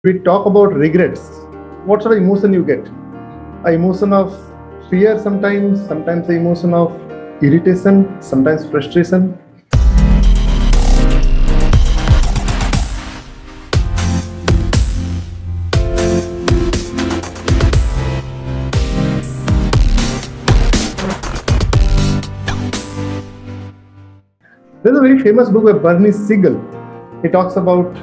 We talk about regrets. What sort of emotion you get? A emotion of fear sometimes the emotion of irritation, sometimes frustration. There's a very famous book by Bernie Siegel. He talks about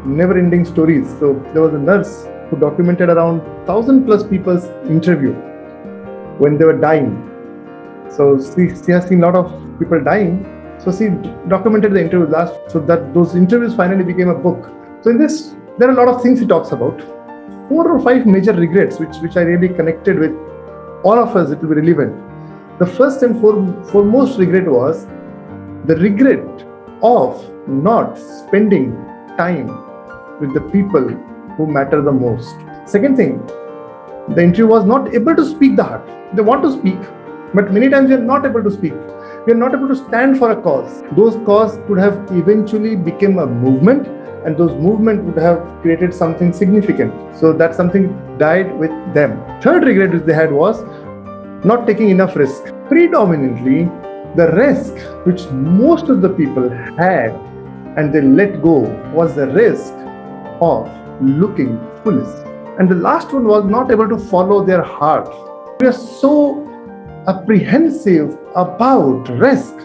never-ending stories. So there was a nurse who documented around 1,000+ people's interview when they were dying. So she has seen a lot of people dying. So she documented the interview last, so that those interviews finally became a book. So in this, there are a lot of things he talks about. 4 or 5 major regrets, which I really connected with all of us. It will be relevant. The first and foremost regret was the regret of not spending time with the people who matter the most. Second thing, the interview was not able to speak the heart. They want to speak, but many times we are not able to speak. We are not able to stand for a cause. Those cause could have eventually become a movement, and those movement would have created something significant. So that something died with them. Third regret which they had was not taking enough risk. Predominantly, the risk which most of the people had and they let go was the risk of looking foolish. And the last one was not able to follow their heart. We are so apprehensive about risk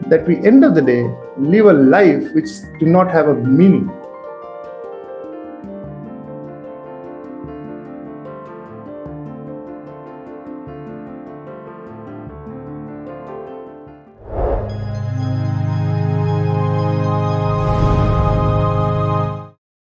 that we end of the day live a life which do not have a meaning.